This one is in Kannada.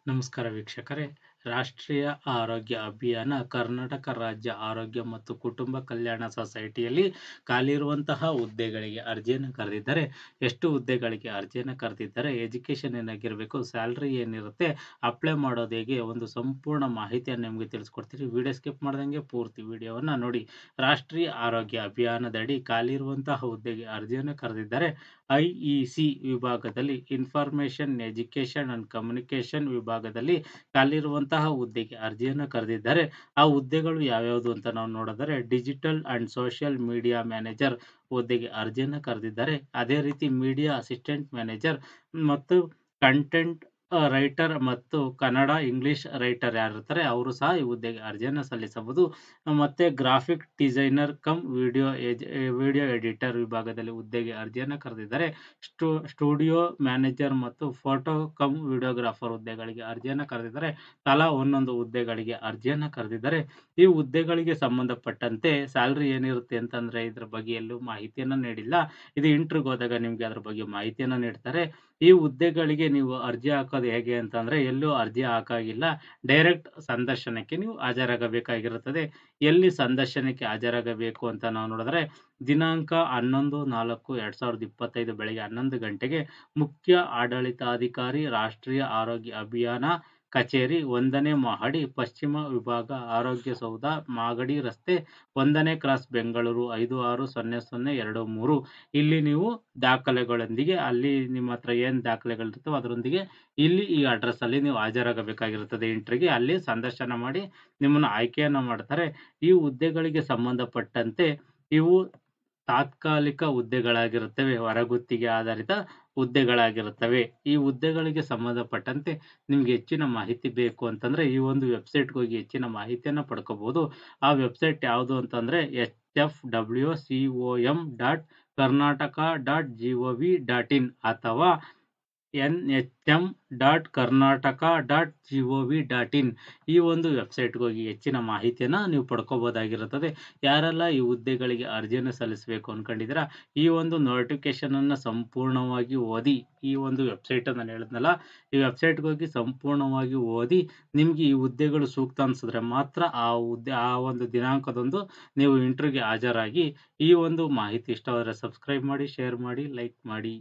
ನಮಸ್ಕಾರ ವೀಕ್ಷಕರೇ. ರಾಷ್ಟ್ರೀಯ ಆರೋಗ್ಯ ಅಭಿಯಾನ ಕರ್ನಾಟಕ ರಾಜ್ಯ ಆರೋಗ್ಯ ಮತ್ತು ಕುಟುಂಬ ಕಲ್ಯಾಣ ಸೊಸೈಟಿಯಲ್ಲಿ ಖಾಲಿ ಇರುವಂತಹ ಹುದ್ದೆಗಳಿಗೆ ಅರ್ಜಿಯನ್ನು ಕರೆದಿದ್ದಾರೆ. ಎಷ್ಟು ಹುದ್ದೆಗಳಿಗೆ ಅರ್ಜಿಯನ್ನು ಕರೆದಿದ್ದಾರೆ, ಎಜುಕೇಷನ್ ಏನಾಗಿರಬೇಕು, ಸ್ಯಾಲ್ರಿ ಏನಿರುತ್ತೆ, ಅಪ್ಲೈ ಮಾಡೋದು ಹೇಗೆ, ಒಂದು ಸಂಪೂರ್ಣ ಮಾಹಿತಿಯನ್ನು ನಿಮಗೆ ತಿಳಿಸ್ಕೊಡ್ತೀವಿ. ವಿಡಿಯೋ ಸ್ಕಿಪ್ ಮಾಡ್ದಂಗೆ ಪೂರ್ತಿ ವಿಡಿಯೋವನ್ನು ನೋಡಿ. ರಾಷ್ಟ್ರೀಯ ಆರೋಗ್ಯ ಅಭಿಯಾನದಡಿ ಖಾಲಿ ಇರುವಂತಹ ಹುದ್ದೆಗೆ ಅರ್ಜಿಯನ್ನು ಕರೆದಿದ್ದಾರೆ. ಐಇಸಿ ವಿಭಾಗದಲ್ಲಿ ಇನ್ಫಾರ್ಮೇಷನ್ ಎಜುಕೇಷನ್ ಅಂಡ್ ಕಮ್ಯುನಿಕೇಷನ್ ವಿಭಾಗದಲ್ಲಿ ಖಾಲಿರುವಂತಹ ಹುದ್ದೆಗೆ ಅರ್ಜಿಯನ್ನು ಕರೆದಿದ್ದಾರೆ. ಆ ಹುದ್ದೆಗಳು ಯಾವ್ಯಾವುದು ಅಂತ ನಾವು ನೋಡಿದರೆ digital and social media manager ಹುದ್ದೆಗೆ ಅರ್ಜಿಯನ್ನು ಕರೆದಿದ್ದಾರೆ. ಅದೇ ರೀತಿ ಮೀಡಿಯಾ ಅಸಿಸ್ಟೆಂಟ್ ಮ್ಯಾನೇಜರ್ ಮತ್ತು ಕಂಟೆಂಟ್ ರೈಟರ್ ಮತ್ತು ಕನ್ನಡ ಇಂಗ್ಲಿಷ್ ರೈಟರ್ ಯಾರಿರ್ತಾರೆ ಅವರು ಸಹ ಈ ಹುದ್ದೆಗೆ ಅರ್ಜಿಯನ್ನು ಸಲ್ಲಿಸಬಹುದು. ಮತ್ತೆ graphic designer come video editor ವಿಭಾಗದಲ್ಲಿ ಹುದ್ದೆಗೆ ಅರ್ಜಿಯನ್ನು ಕರೆದಿದ್ದಾರೆ. ಸ್ಟುಡಿಯೋ ಮ್ಯಾನೇಜರ್ ಮತ್ತು ಫೋಟೋ ಕಮ್ ವಿಡಿಯೋಗ್ರಾಫರ್ ಹುದ್ದೆಗಳಿಗೆ ಅರ್ಜಿಯನ್ನು ಕರೆದಿದ್ದಾರೆ. ತಲಾ ಒಂದೊಂದು ಹುದ್ದೆಗಳಿಗೆ ಅರ್ಜಿಯನ್ನು ಕರೆದಿದ್ದಾರೆ. ಈ ಹುದ್ದೆಗಳಿಗೆ ಸಂಬಂಧಪಟ್ಟಂತೆ ಸ್ಯಾಲ್ರಿ ಏನಿರುತ್ತೆ ಅಂತಂದ್ರೆ ಇದ್ರ ಬಗ್ಗೆ ಎಲ್ಲೂ ಮಾಹಿತಿಯನ್ನು ನೀಡಿಲ್ಲ. ಇದು ಇಂಟರ್ವ್ಯೂಗೆ ಹೋದಾಗ ನಿಮ್ಗೆ ಅದ್ರ ಬಗ್ಗೆ ಮಾಹಿತಿಯನ್ನು ನೀಡ್ತಾರೆ. ಈ ಹುದ್ದೆಗಳಿಗೆ ನೀವು ಅರ್ಜಿ ಹಾಕೋದು ಹೇಗೆ ಅಂತಂದ್ರೆ ಎಲ್ಲೂ ಅರ್ಜಿ ಹಾಕಾಗಿಲ್ಲ, ಡೈರೆಕ್ಟ್ ಸಂದರ್ಶನಕ್ಕೆ ನೀವು ಹಾಜರಾಗಬೇಕಾಗಿರುತ್ತದೆ. ಎಲ್ಲಿ ಸಂದರ್ಶನಕ್ಕೆ ಹಾಜರಾಗಬೇಕು ಅಂತ ನಾವು ನೋಡಿದ್ರೆ ದಿನಾಂಕ 11/4/2025 ಬೆಳಗ್ಗೆ 11 ಗಂಟೆಗೆ ಮುಖ್ಯ ಆಡಳಿತಾಧಿಕಾರಿ ರಾಷ್ಟ್ರೀಯ ಆರೋಗ್ಯ ಅಭಿಯಾನ ಕಚೇರಿ 1ನೇ ಮಹಡಿ ಪಶ್ಚಿಮ ವಿಭಾಗ ಆರೋಗ್ಯ ಸೌಧ ಮಾಗಡಿ ರಸ್ತೆ 1ನೇ ಕ್ರಾಸ್ ಬೆಂಗಳೂರು 560023. ಇಲ್ಲಿ ನೀವು ದಾಖಲೆಗಳೊಂದಿಗೆ ಅಲ್ಲಿ ನಿಮ್ಮ ಹತ್ರ ಏನು ದಾಖಲೆಗಳಿರ್ತವೆ ಅದರೊಂದಿಗೆ ಇಲ್ಲಿ ಈ ಅಡ್ರೆಸ್ ಅಲ್ಲಿ ನೀವು ಹಾಜರಾಗಬೇಕಾಗಿರುತ್ತದೆ. ಇಂಟರ್ವ್ಯೂಗೆ ಅಲ್ಲಿ ಸಂದರ್ಶನ ಮಾಡಿ ನಿಮ್ಮನ್ನು ಆಯ್ಕೆಯನ್ನು ಮಾಡ್ತಾರೆ. ಈ ಹುದ್ದೆಗಳಿಗೆ ಸಂಬಂಧಪಟ್ಟಂತೆ ಇವು ತಾತ್ಕಾಲಿಕ ಹುದ್ದೆಗಳಾಗಿರುತ್ತವೆ, ಹೊರಗುತ್ತಿಗೆ ಆಧಾರಿತ ಹುದ್ದೆಗಳಾಗಿರುತ್ತವೆ. ಈ ಹುದ್ದೆಗಳಿಗೆ ಸಂಬಂಧಪಟ್ಟಂತೆ ನಿಮ್ಗೆ ಹೆಚ್ಚಿನ ಮಾಹಿತಿ ಬೇಕು ಅಂತಂದ್ರೆ ಈ ಒಂದು ವೆಬ್ಸೈಟ್ಗೆ ಹೋಗಿ ಹೆಚ್ಚಿನ ಮಾಹಿತಿಯನ್ನು ಪಡ್ಕೋಬಹುದು. ಆ ವೆಬ್ಸೈಟ್ ಯಾವುದು ಅಂತಂದ್ರೆ hfwco.karnataka.gov.in ಅಥವಾ nhm.karnataka.gov.in ಈ ಒಂದು ವೆಬ್ಸೈಟ್ಗೆ ಹೋಗಿ ಹೆಚ್ಚಿನ ಮಾಹಿತಿಯನ್ನು ನೀವು ಪಡ್ಕೋಬಹುದಾಗಿರುತ್ತದೆ. ಯಾರೆಲ್ಲ ಈ ಹುದ್ದೆಗಳಿಗೆ ಅರ್ಜಿಯನ್ನು ಸಲ್ಲಿಸಬೇಕು ಅನ್ಕೊಂಡಿದ್ದೀರಾ, ಈ ಒಂದು ನೋಟಿಫಿಕೇಶನ್ ಅನ್ನು ಸಂಪೂರ್ಣವಾಗಿ ಓದಿ, ಈ ಒಂದು ವೆಬ್ಸೈಟ್ ನಾನು ಹೇಳಿದ್ನಲ್ಲ ಈ ವೆಬ್ಸೈಟ್ಗೆ ಹೋಗಿ ಸಂಪೂರ್ಣವಾಗಿ ಓದಿ ನಿಮ್ಗೆ ಈ ಹುದ್ದೆಗಳು ಸೂಕ್ತ ಅನ್ಸಿದ್ರೆ ಮಾತ್ರ ಆ ಒಂದು ದಿನಾಂಕದಂದು ನೀವು ಇಂಟರ್ವ್ಯೂಗೆ ಹಾಜರಾಗಿ. ಈ ಒಂದು ಮಾಹಿತಿ ಇಷ್ಟವಾದರೆ ಸಬ್ಸ್ಕ್ರೈಬ್ ಮಾಡಿ, ಶೇರ್ ಮಾಡಿ, ಲೈಕ್ ಮಾಡಿ.